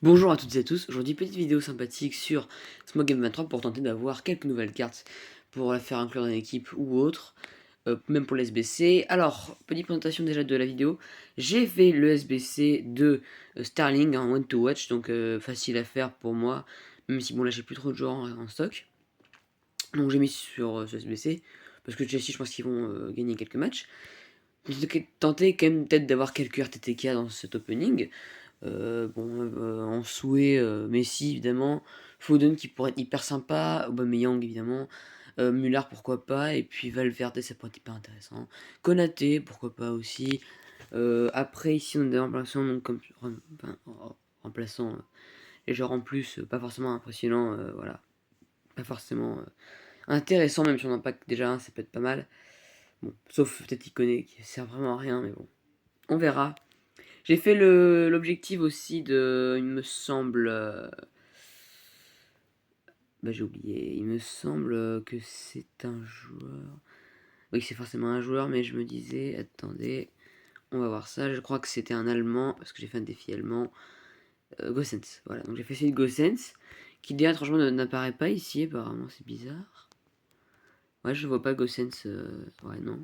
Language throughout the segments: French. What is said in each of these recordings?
Bonjour à toutes et à tous, aujourd'hui petite vidéo sympathique sur Smog Game 23 pour tenter d'avoir quelques nouvelles cartes pour la faire inclure dans l'équipe ou autre, même pour l'SBC. Alors, petite présentation déjà de la vidéo, j'ai fait le SBC de Starling en One to Watch, donc facile à faire pour moi, même si bon là j'ai plus trop de joueurs en stock. Donc j'ai mis sur ce SBC, parce que Chelsea je pense qu'ils vont gagner quelques matchs. J'ai tenté quand même peut-être d'avoir quelques RTTK dans cet opening. En souhait, Messi évidemment, Foden qui pourrait être hyper sympa, Aubameyang évidemment, Müller pourquoi pas, et puis Valverde ça pourrait être hyper intéressant, Konaté pourquoi pas aussi. Après ici on a des remplaçants donc comme remplaçants les joueurs en plus pas forcément impressionnants, voilà, pas forcément intéressant même si on n'en a pas déjà un ça peut être pas mal. Bon, sauf peut-être Iconé qui sert vraiment à rien mais bon, on verra. J'ai fait l'objectif aussi de, il me semble, j'ai oublié, il me semble que c'est un joueur. Oui, c'est forcément un joueur, mais je me disais, attendez, on va voir ça. Je crois que c'était un Allemand, parce que j'ai fait un défi allemand. Gossens, voilà. Donc j'ai fait celui de Gossens, qui déjà, étrangement, n'apparaît pas ici, apparemment, c'est bizarre. Ouais, je vois pas Gossens, ouais, non,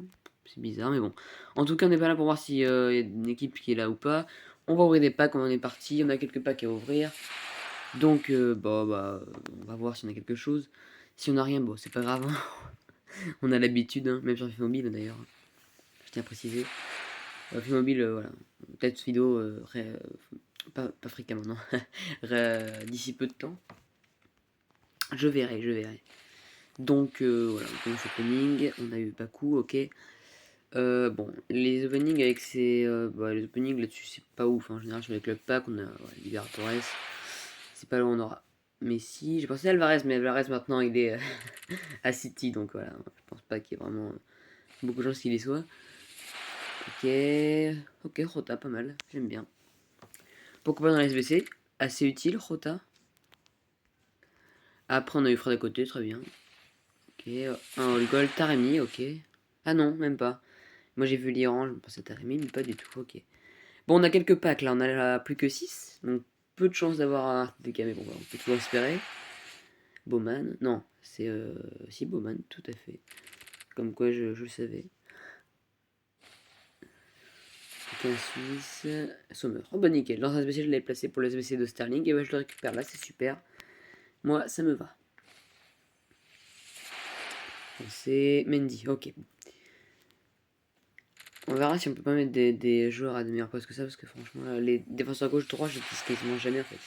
c'est bizarre, mais bon. En tout cas, on n'est pas là pour voir s'il y a une équipe qui est là ou pas. On va ouvrir des packs, on en est parti, on a quelques packs à ouvrir. Donc, on va voir si on a quelque chose. Si on a rien, bon, c'est pas grave, hein. On a l'habitude, hein, même sur FIFA Mobile d'ailleurs. Je tiens à préciser. FIFA Mobile, voilà. Peut-être vidéo, pas fréquemment, non. D'ici peu de temps. Je verrai, je verrai. Donc, voilà, on commence l'opening. On a eu Baku, ok. Bon, les openings avec ces. Les openings là-dessus, c'est pas ouf. En général, sur les club packs, on a Liberatores. C'est pas là où on aura Messi. J'ai pensé à Alvarez, mais Alvarez maintenant il est à City, donc voilà. Je pense pas qu'il y ait vraiment beaucoup de chances qu'il y soit. Ok, ok, Rota, pas mal, j'aime bien. Pourquoi pas dans la SBC? Assez utile, Rota. Après, on a eu Fred à côté, très bien. Ok, un all goal, Taremi, ok. Ah non, même pas. Moi j'ai vu l'Iran, je me pensais à Taremi, mais pas du tout, ok. Bon, on a quelques packs là, on a plus que 6, donc peu de chances d'avoir un RTTK, mais bon, on peut toujours espérer. Bowman, non, c'est si Bowman, tout à fait. Comme quoi je le savais. Un Suisse, Sommer. Oh bah nickel, dans un SBC je l'avais placé pour le SBC de Sterling, et bah je le récupère là, c'est super. Moi ça me va. C'est Mendy, ok. On verra si on peut pas mettre des joueurs à de meilleurs postes que ça, parce que franchement, les défenseurs gauche droit, je dis quasiment jamais en fait.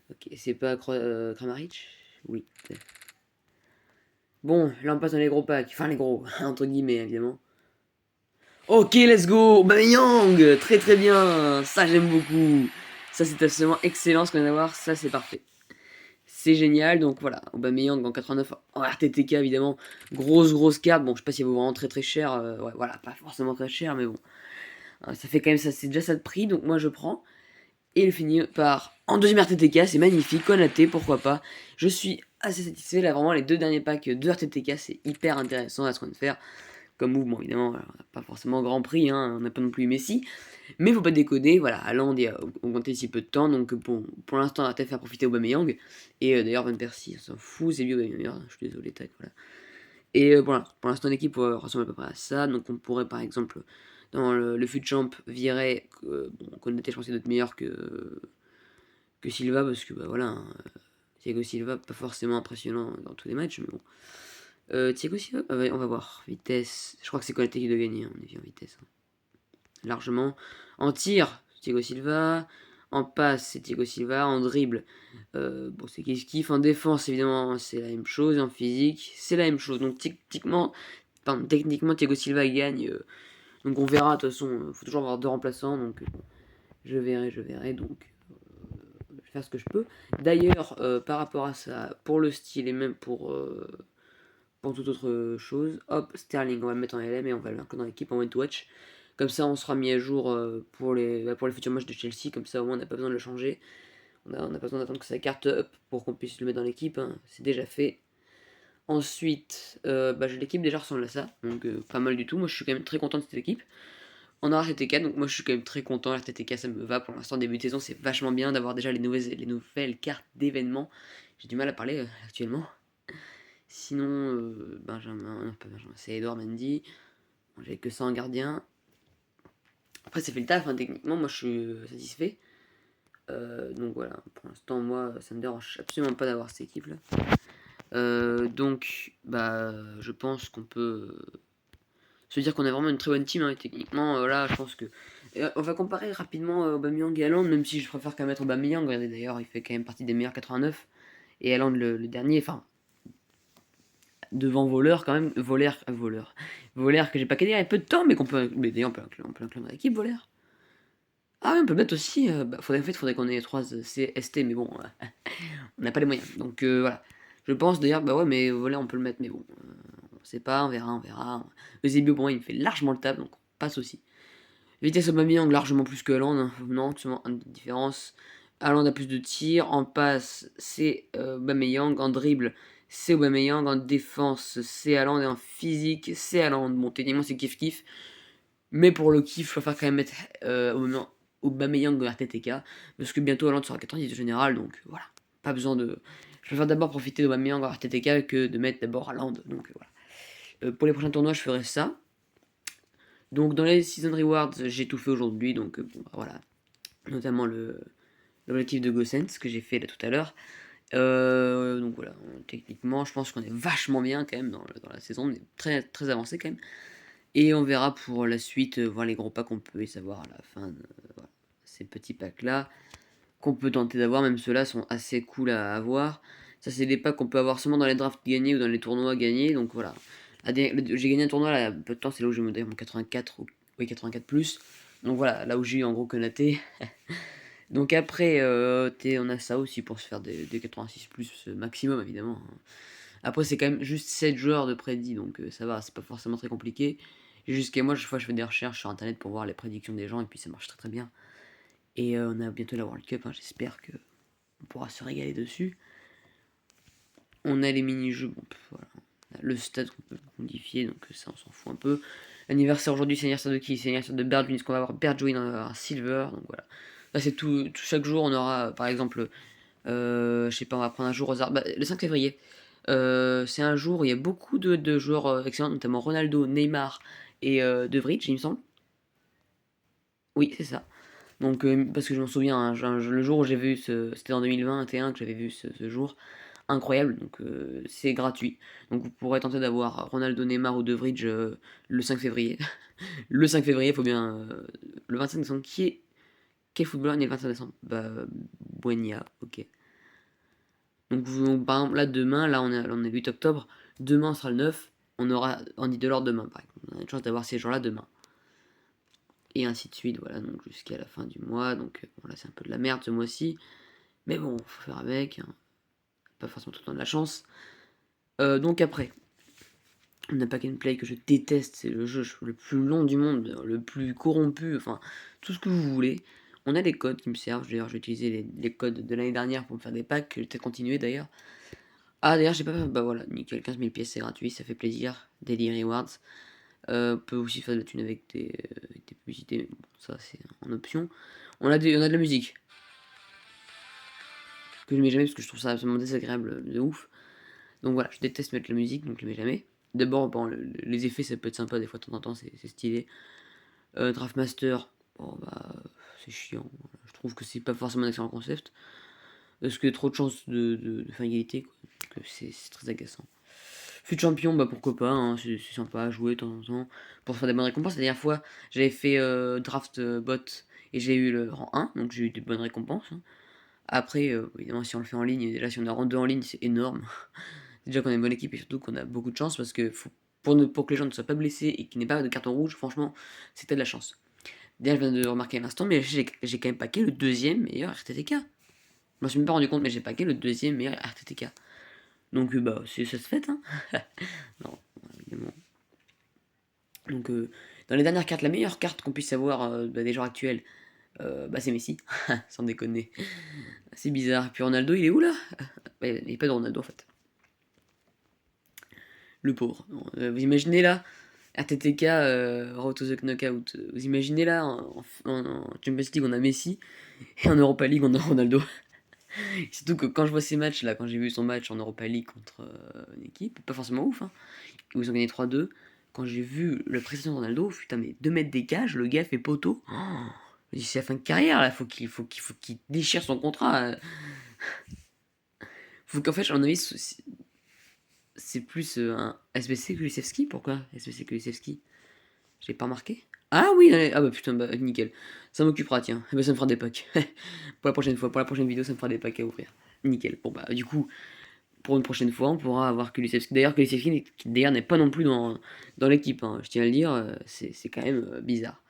Ok, c'est pas Kramaric? Oui. Bon, là on passe dans les gros packs, enfin les gros, entre guillemets évidemment. Ok, let's go, Aubameyang, très très bien, ça j'aime beaucoup. Ça c'est absolument excellent ce qu'on vient d'avoir, ça c'est parfait. C'est génial, donc voilà, Aubameyang en 89 en RTTK évidemment, grosse carte, bon je sais pas si elle vaut vraiment très très cher, ouais voilà, pas forcément très cher, mais bon, ça fait quand même ça, c'est déjà ça de prix, donc moi je prends, et il finit par, en deuxième RTTK, c'est magnifique, Konaté, pourquoi pas, je suis assez satisfait, là vraiment les deux derniers packs de RTTK, c'est hyper intéressant à ce qu'on vient de faire, comme mouvement évidemment, alors, pas forcément grand prix, hein, on n'a pas non plus Messi, mais faut pas décoder, voilà, Haaland a augmenté si peu de temps, donc bon, pour l'instant, on va peut-être faire profiter Aubameyang. Et d'ailleurs, Van Persie, on s'en fout, c'est lui Aubameyang, je suis désolé, tac, voilà. Et voilà, pour l'instant, l'équipe ressemble à peu près à ça, donc on pourrait par exemple, dans le fut champ, virer, Konaté, je pense qu'il doit être meilleur que Silva, parce que bah voilà, hein, Thiago Silva, pas forcément impressionnant dans tous les matchs, mais bon. Thiago Silva, on va voir, vitesse, je crois que c'est Konaté qui doit gagner, on est bien en vitesse. Hein. Largement. En tir, Thiago Silva. En passe, c'est Thiago Silva. En dribble, c'est kiff. En défense, évidemment, c'est la même chose. En physique, c'est la même chose. Donc, techniquement, Thiago Silva gagne. Donc, on verra. De toute façon, il faut toujours avoir deux remplaçants. Donc, je verrai. Donc, je vais faire ce que je peux. D'ailleurs, par rapport à ça, pour le style et même pour toute autre chose. Hop, Sterling, on va le mettre en LM et on va le mettre dans l'équipe en One to Watch. Comme ça, on sera mis à jour pour les futurs matchs de Chelsea. Comme ça, au moins, on n'a pas besoin de le changer. On n'a pas besoin d'attendre que ça carte up pour qu'on puisse le mettre dans l'équipe. Hein. C'est déjà fait. Ensuite, l'équipe déjà ressemble à ça. Donc, pas mal du tout. Moi, je suis quand même très content de cette équipe. On a RTTK, donc moi je suis quand même très content. RTTK, ça me va pour l'instant. Début de saison, c'est vachement bien d'avoir déjà les nouvelles cartes d'événements. J'ai du mal à parler actuellement. Sinon, Benjamin, non pas Benjamin, c'est Edouard Mendy. Bon, j'avais que ça en gardien. Après, ça fait le taf, hein, techniquement, moi je suis satisfait. Donc voilà, pour l'instant, moi ça me dérange absolument pas d'avoir cette équipe là. Donc, je pense qu'on peut se dire qu'on a vraiment une très bonne team, hein, et techniquement, là, je pense que. On va comparer rapidement Aubameyang et Haaland, même si je préfère quand même mettre Aubameyang. Regardez d'ailleurs, il fait quand même partie des meilleurs 89. Et Haaland le dernier, enfin, devant Voleur quand même. Voleur que j'ai pas qu'à dire il y a peu de temps, mais qu'on peut. Mais d'ailleurs, on peut inclure dans l'équipe, Voleur. Ah oui, on peut le mettre aussi. En fait, faudrait qu'on ait 3 CST, mais bon, on n'a pas les moyens. Donc voilà. Je pense d'ailleurs, bah ouais, mais Voleur, on peut le mettre, mais bon. On sait pas, on verra. Eusebio, pour moi, il me fait largement le table, donc pas de souci. Vitesse Aubameyang largement plus que Haaland, hein. Non, seulement une différence. Haaland a plus de tirs, en passe c'est Aubameyang, en dribble c'est Aubameyang, en défense c'est Haaland et en physique c'est Haaland. Bon, techniquement c'est kiff-kiff, mais pour le kiff, je préfère quand même mettre Aubameyang RTTK, parce que bientôt Haaland sera 90 de général, donc voilà, pas besoin de... Je préfère d'abord profiter d'Aubameyang RTTK que de mettre d'abord Haaland, donc voilà. Pour les prochains tournois, je ferai ça. Donc dans les Season Rewards, j'ai tout fait aujourd'hui, donc voilà. Notamment l'objectif de Gossens que j'ai fait là tout à l'heure. Donc voilà, techniquement, je pense qu'on est vachement bien quand même dans la saison, on est très, très avancé quand même. Et on verra pour la suite, voir les gros packs qu'on peut y savoir à la fin. Voilà. Ces petits packs là, qu'on peut tenter d'avoir, même ceux-là sont assez cool à avoir. Ça, c'est des packs qu'on peut avoir seulement dans les drafts gagnés ou dans les tournois gagnés, donc voilà. J'ai gagné un tournoi là, il y a peu de temps, c'est là où j'ai monté mon 84, oui 84 plus. Donc voilà, là où j'ai eu en gros Konaté. Donc après, on a ça aussi pour se faire des 86 plus maximum évidemment, hein. Après c'est quand même juste 7 joueurs de prédit, donc ça va, c'est pas forcément très compliqué. Et jusqu'à moi, chaque fois je fais des recherches sur internet pour voir les prédictions des gens et puis ça marche très très bien. Et on a bientôt la World Cup, hein, j'espère que on pourra se régaler dessus. On a les mini-jeux, bon, voilà. On a le stade qu'on peut modifier, donc ça on s'en fout un peu. L'anniversaire aujourd'hui, c'est l'anniversaire de qui? C'est l'anniversaire de Bergwijn, parce qu'on va avoir Bergwijn en silver, donc voilà. Là c'est tout, chaque jour on aura par exemple, je sais pas, on va prendre un jour au hasard, le 5 février. C'est un jour où il y a beaucoup de joueurs excellents, notamment Ronaldo, Neymar et De Vrij, il me semble. Oui, c'est ça. Donc, parce que je m'en souviens, hein, le jour où j'ai vu c'était en 2021 que j'avais vu ce jour, incroyable, donc c'est gratuit. Donc vous pourrez tenter d'avoir Ronaldo, Neymar ou De Vrij le 5 février. Le 5 février, il faut bien... le 25 décembre, quel footballeur né le 25 décembre? Buenia, ok. Donc par exemple, là demain, là on est le 8 octobre, demain sera le 9, on aura Andy Delors demain, par exemple. On a une chance d'avoir ces gens-là demain. Et ainsi de suite, voilà, donc jusqu'à la fin du mois. Donc bon, là c'est un peu de la merde ce mois-ci. Mais bon, faut faire avec, hein. Pas forcément tout le temps de la chance. Donc après, on a Pack and Play que je déteste, c'est le jeu le plus long du monde, le plus corrompu, enfin, tout ce que vous voulez. On a les codes qui me servent, d'ailleurs j'ai utilisé les codes de l'année dernière pour me faire des packs, que j'ai peut-être continué d'ailleurs. Ah d'ailleurs j'ai pas fait, bah voilà, nickel, 15 000 pièces c'est gratuit, ça fait plaisir, Daily Rewards. On peut aussi faire de la thune avec des publicités, mais bon, ça c'est en option. On a de la musique, que je mets jamais parce que je trouve ça absolument désagréable de ouf. Donc voilà, je déteste mettre la musique, donc je le mets jamais. D'abord, bon, les effets ça peut être sympa des fois de temps en temps, c'est stylé. Draftmaster, bon c'est chiant. Je trouve que c'est pas forcément un excellent concept. Parce qu'il y a trop de chances de faire égalité, quoi. Donc c'est très agaçant. Fut champion, pourquoi pas, hein, c'est sympa à jouer de temps en temps. Pour faire des bonnes récompenses. La dernière fois, j'avais fait draft bot et j'ai eu le rang 1, donc j'ai eu des bonnes récompenses, hein. Après, évidemment, si on le fait en ligne, déjà si on a rang 2 en ligne, c'est énorme. Déjà qu'on a une bonne équipe et surtout qu'on a beaucoup de chance parce que pour que les gens ne soient pas blessés et qu'il n'y ait pas de carton rouge, franchement, c'était de la chance. D'ailleurs, je viens de remarquer à l'instant, mais j'ai quand même paqué le deuxième meilleur RTTK. Je m'en suis même pas rendu compte, mais j'ai paqué le deuxième meilleur RTTK. Donc, ça se fait, hein. Non, évidemment. Donc, dans les dernières cartes, la meilleure carte qu'on puisse avoir des joueurs actuels, c'est Messi, sans déconner. C'est bizarre. Puis Ronaldo, il est où là? Il n'y a pas de Ronaldo en fait. Le pauvre. Vous imaginez là, RTTK, Road to the Knockout. Vous imaginez là, en Champions League, on a Messi, et en Europa League, on a Ronaldo. Surtout que quand je vois ces matchs là, quand j'ai vu son match en Europa League contre une équipe, pas forcément ouf, hein, où ils ont gagné 3-2, quand j'ai vu la prestation de Ronaldo, putain, mais 2 mètres d'écart, le gars fait poteau. Oh, c'est la fin de carrière là, faut qu'il déchire son contrat. Faut qu'en fait, à mon avis, c'est plus un SBC Kulusevski. Pourquoi SBC Kulusevski? Je l'ai pas remarqué. Ah oui, allez. Ah bah putain, bah nickel. Ça m'occupera, tiens. Eh ben, ça me fera des packs. Pour la prochaine fois, pour la prochaine vidéo, ça me fera des packs à ouvrir. Nickel. Bon bah du coup, pour une prochaine fois, on pourra avoir Kulusevski. D'ailleurs, Kulusevski, qui d'ailleurs n'est pas non plus dans l'équipe, hein. Je tiens à le dire, c'est quand même bizarre.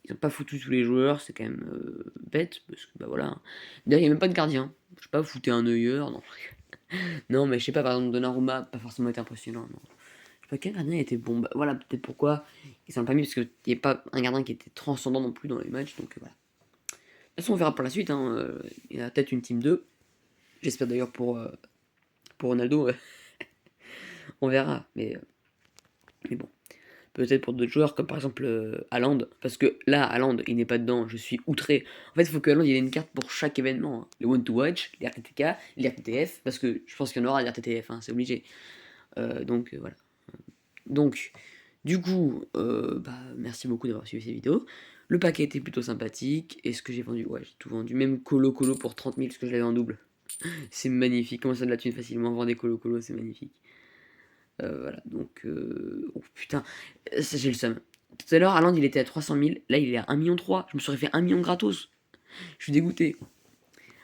Ils ont pas foutu tous les joueurs, c'est quand même bête, parce que bah voilà, hein. D'ailleurs, il n'y a même pas de gardien. Je sais pas, fouter un œilleur, non. Non, mais je sais pas, par exemple, Donnarumma, pas forcément été impressionnant, non. Je sais pas quel gardien était bon. Bah, voilà, peut-être pourquoi ils s'en ont pas mis, parce qu'il n'y a pas un gardien qui était transcendant non plus dans les matchs, donc voilà. De toute façon, on verra pour la suite, hein. Il y a peut-être une team 2. J'espère d'ailleurs pour Ronaldo, on verra. Mais bon, peut-être pour d'autres joueurs, comme par exemple Haaland, parce que là, Haaland, il n'est pas dedans, je suis outré. En fait, il faut que Haaland il ait une carte pour chaque événement, hein. Les One to Watch, les RTTK, les RTTF, parce que je pense qu'il y en aura des RTTF, hein, c'est obligé. Donc voilà. Donc, du coup, bah, merci beaucoup d'avoir suivi ces vidéos. Le paquet était plutôt sympathique. Et ce que j'ai vendu, ouais, j'ai tout vendu. Même Colo Colo pour 30 000, parce que je l'avais en double. C'est magnifique. Comment ça de la thune facilement? Vendre des Colo Colo, c'est magnifique. Voilà, donc. Oh putain, ça j'ai le seum. Tout à l'heure, Haaland il était à 300 000. Là, il est à 1,3 million. Je me serais fait 1 million gratos. Je suis dégoûté.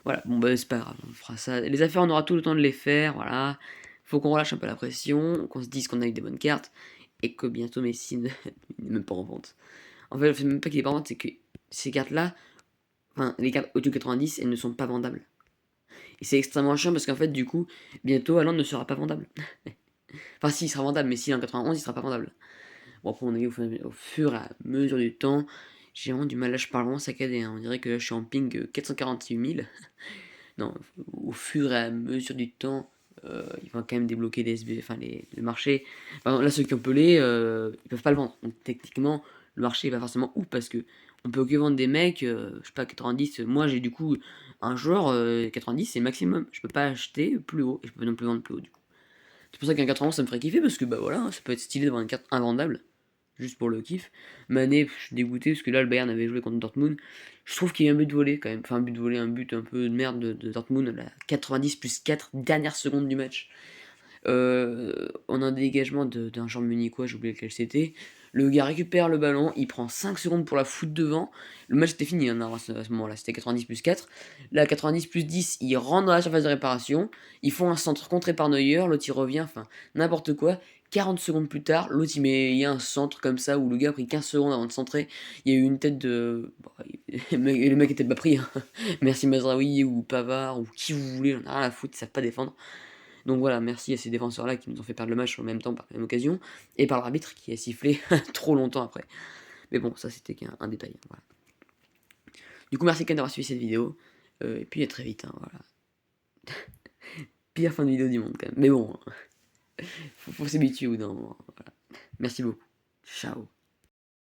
Voilà, bon, bah, c'est pas grave. On fera ça. Les affaires, on aura tout le temps de les faire. Voilà. Faut qu'on relâche un peu la pression. Qu'on se dise qu'on a eu des bonnes cartes. Et que bientôt Messi n'est même pas en vente. En fait, c'est même pas qu'il est pas en vente, c'est que ces cartes-là, enfin, les cartes au 90, elles ne sont pas vendables. Et c'est extrêmement chiant parce qu'en fait, du coup, bientôt, Haaland ne sera pas vendable. Enfin, si, il sera vendable, mais s'il est en 91, il sera pas vendable. Bon, après, on est au fur et à mesure du temps, j'ai vraiment du mal, là, je parle vraiment saccadé, hein. On dirait que là, je suis en ping 448 000. Non, au fur et à mesure du temps, ils vont quand même débloquer les SB, enfin, le marché. Par exemple, là, ceux qui ont pelé, ils peuvent pas le vendre. Donc, techniquement, le marché est pas forcément ouf parce que on peut que vendre des mecs, je sais pas, 90. Moi, j'ai du coup un joueur 90, c'est maximum. Je peux pas acheter plus haut et je peux non plus vendre plus haut du coup. C'est pour ça qu'un 91 ça me ferait kiffer parce que bah voilà, hein, ça peut être stylé d'avoir une carte invendable juste pour le kiff. Mané, je suis dégoûté parce que là le Bayern avait joué contre Dortmund. Je trouve qu'il y a un but volé quand même. Enfin, un but volé, un but un peu de merde de Dortmund, la 90 plus 4 dernières secondes du match. On a un dégagement d'un genre munichois, j'ai oublié lequel c'était. Le gars récupère le ballon, il prend 5 secondes pour la foutre devant. Le match était fini, hein, à ce moment-là, c'était 90 plus 4. Là, 90 plus 10, il rentre dans la surface de réparation. Ils font un centre contré par Neuer, l'autre il revient, enfin n'importe quoi. 40 secondes plus tard, l'autre il y a un centre comme ça où le gars a pris 15 secondes avant de centrer. Il y a eu une tête de. Bon, le mec était pas pris, hein. Merci Mazraoui ou Pavard ou qui vous voulez, j'en ai rien à foutre, ils savent pas défendre. Donc voilà, merci à ces défenseurs-là qui nous ont fait perdre le match en même temps par la même occasion, et par l'arbitre qui a sifflé trop longtemps après. Mais bon, ça c'était qu'un détail. Voilà. Du coup, merci quand même d'avoir suivi cette vidéo, et puis à très vite. Hein, voilà. Pire fin de vidéo du monde quand même. Mais bon, faut s'habituer au bout d'un moment. Voilà. Merci beaucoup. Ciao.